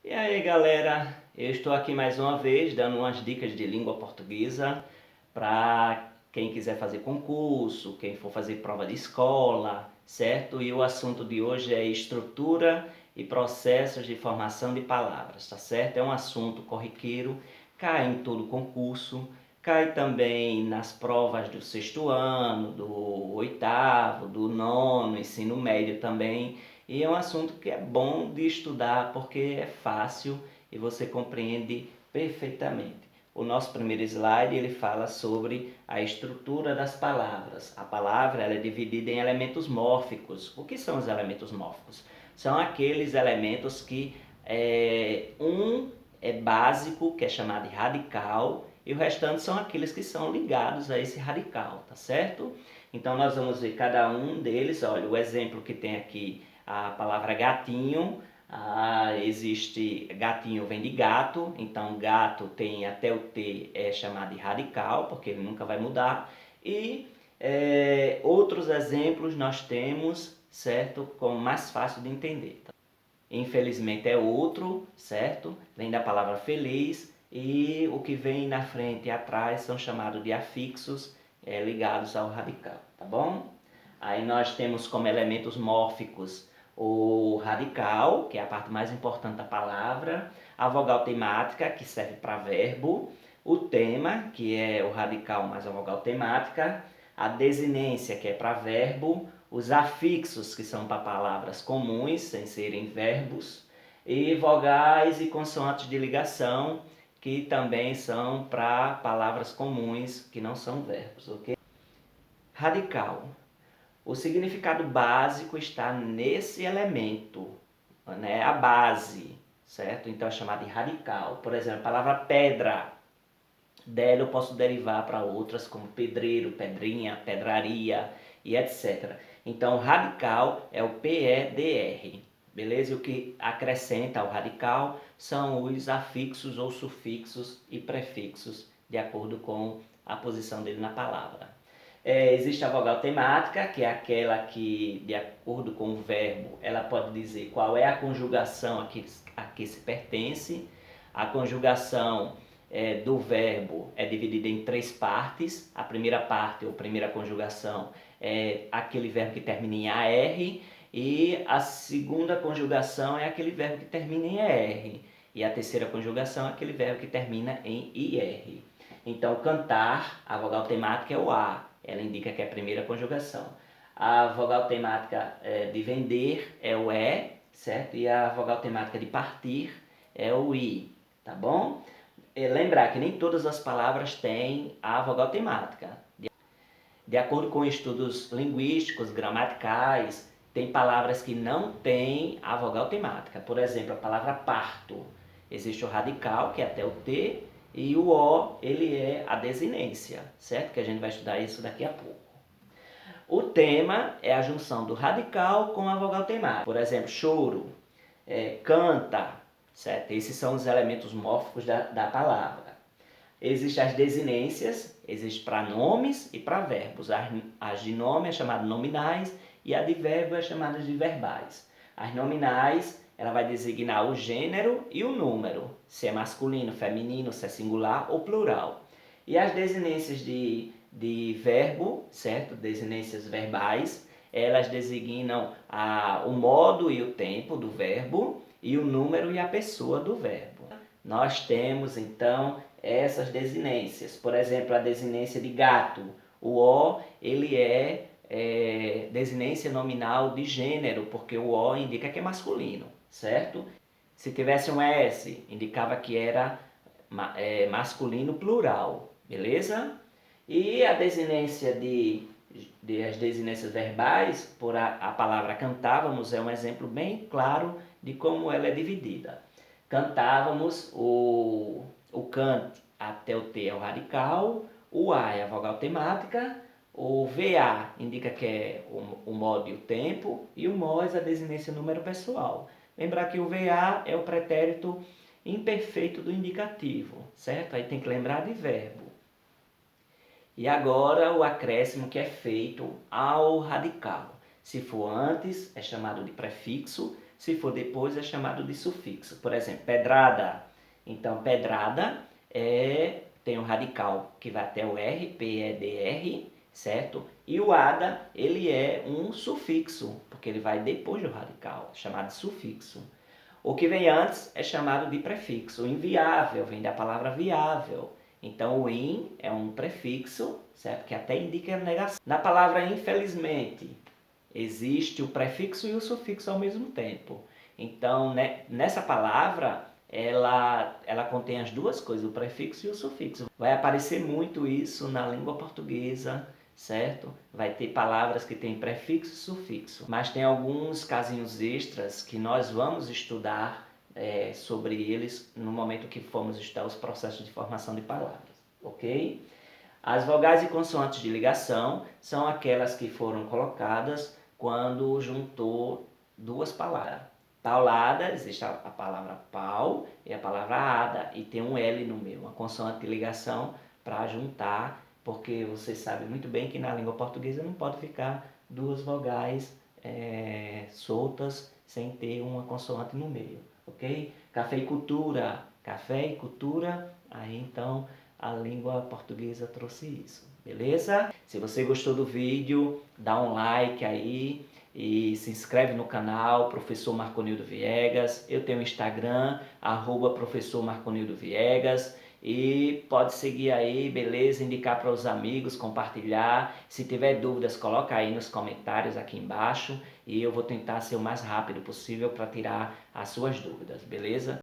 E aí galera, eu estou aqui mais uma vez dando umas dicas de língua portuguesa para quem quiser fazer concurso, quem for fazer prova de escola, certo? E o assunto de hoje é estrutura e processos de formação de palavras, tá certo? É um assunto corriqueiro, cai em todo concurso, cai também nas provas do sexto ano, do oitavo, do nono, ensino médio também. E é um assunto que é bom de estudar porque é fácil e você compreende perfeitamente. O nosso primeiro slide ele fala sobre a estrutura das palavras. A palavra ela é dividida em elementos mórficos. O que são os elementos mórficos? São aqueles elementos que um é básico, que é chamado de radical, e o restante são aqueles que são ligados a esse radical, tá certo? Então nós vamos ver cada um deles. Olha, o exemplo que tem aqui a palavra gatinho. Existe gatinho vem de gato, então gato tem até o T é chamado de radical, porque ele nunca vai mudar. E outros exemplos nós temos, certo? Como mais fácil de entender. Infelizmente é outro, certo? Vem da palavra feliz, e o que vem na frente e atrás são chamados de afixos ligados ao radical, tá bom? Aí nós temos como elementos mórficos o radical, que é a parte mais importante da palavra, a vogal temática, que serve para verbo, o tema, que é o radical mais a vogal temática, a desinência, que é para verbo, os afixos, que são para palavras comuns, sem serem verbos, e vogais e consoantes de ligação, que também são para palavras comuns, que não são verbos, ok? Radical. O significado básico está nesse elemento, né? A base, certo? Então é chamado de radical. Por exemplo, a palavra pedra, dela eu posso derivar para outras como pedreiro, pedrinha, pedraria e etc. Então radical é o PEDR, beleza? E o que acrescenta ao radical são os afixos ou sufixos e prefixos de acordo com a posição dele na palavra. Existe a vogal temática, que é aquela que, de acordo com o verbo, ela pode dizer qual é a conjugação a que se pertence. A conjugação do verbo é dividida em três partes. A primeira parte, ou primeira conjugação, é aquele verbo que termina em AR, e a segunda conjugação é aquele verbo que termina em ER, e a terceira conjugação é aquele verbo que termina em IR. Então, cantar, a vogal temática é o A, ela indica que é a primeira conjugação. A vogal temática de vender é o E, certo? E a vogal temática de partir é o I, tá bom? Lembrar que nem todas as palavras têm a vogal temática. De acordo com estudos linguísticos, gramaticais, tem palavras que não têm a vogal temática. Por exemplo, a palavra parto. Existe o radical, que é até o T, e o O, ele é a desinência, certo? Que a gente vai estudar isso daqui a pouco. O tema é a junção do radical com a vogal temática. Por exemplo, choro, canta, certo? Esses são os elementos mórficos da palavra. Existem as desinências, existem para nomes e para verbos. As de nome é chamada nominais e a de verbo é chamada de verbais. As nominais, ela vai designar o gênero e o número, se é masculino, feminino, se é singular ou plural. E as desinências de verbo, certo? Desinências verbais, elas designam o modo e o tempo do verbo e o número e a pessoa do verbo. Nós temos então essas desinências. Por exemplo, a desinência de gato. O O ele é desinência nominal de gênero, porque o O indica que é masculino, certo? Se tivesse um S, indicava que era masculino plural, beleza? E a desinência as desinências verbais, por a palavra cantávamos, é um exemplo bem claro de como ela é dividida. Cantávamos, o cante até o T é o radical, o A é a vogal temática, o VA indica que é o modo e o tempo, e o MOS é a desinência número pessoal. Lembrar que o VA é o pretérito imperfeito do indicativo, certo? Aí tem que lembrar de verbo. E agora o acréscimo que é feito ao radical. Se for antes, é chamado de prefixo. Se for depois, é chamado de sufixo. Por exemplo, pedrada. Então, pedrada tem um radical que vai até o R, P-E-D-R, certo? E o ada, ele é um sufixo, porque ele vai depois do radical, chamado de sufixo. O que vem antes é chamado de prefixo. O inviável vem da palavra viável. Então, o in é um prefixo, certo? Que até indica a negação. Na palavra infelizmente, existe o prefixo e o sufixo ao mesmo tempo. Então, né, nessa palavra, ela contém as duas coisas, o prefixo e o sufixo. Vai aparecer muito isso na língua portuguesa, certo? Vai ter palavras que têm prefixo e sufixo, mas tem alguns casinhos extras que nós vamos estudar sobre eles no momento que formos estudar os processos de formação de palavras, ok? As vogais e consoantes de ligação são aquelas que foram colocadas quando juntou duas palavras. Paulada, existe a palavra pau e a palavra ada, e tem um L no meio, uma consoante de ligação para juntar, porque você sabe muito bem que na língua portuguesa não pode ficar duas vogais soltas sem ter uma consoante no meio, ok? Café e cultura, aí então a língua portuguesa trouxe isso, beleza? Se você gostou do vídeo, dá um like aí e se inscreve no canal Professor Marconildo Viegas. Eu tenho o Instagram, @Professor Marconildo Viegas, e pode seguir aí, beleza? Indicar para os amigos, compartilhar. Se tiver dúvidas, coloca aí nos comentários aqui embaixo e eu vou tentar ser o mais rápido possível para tirar as suas dúvidas, beleza?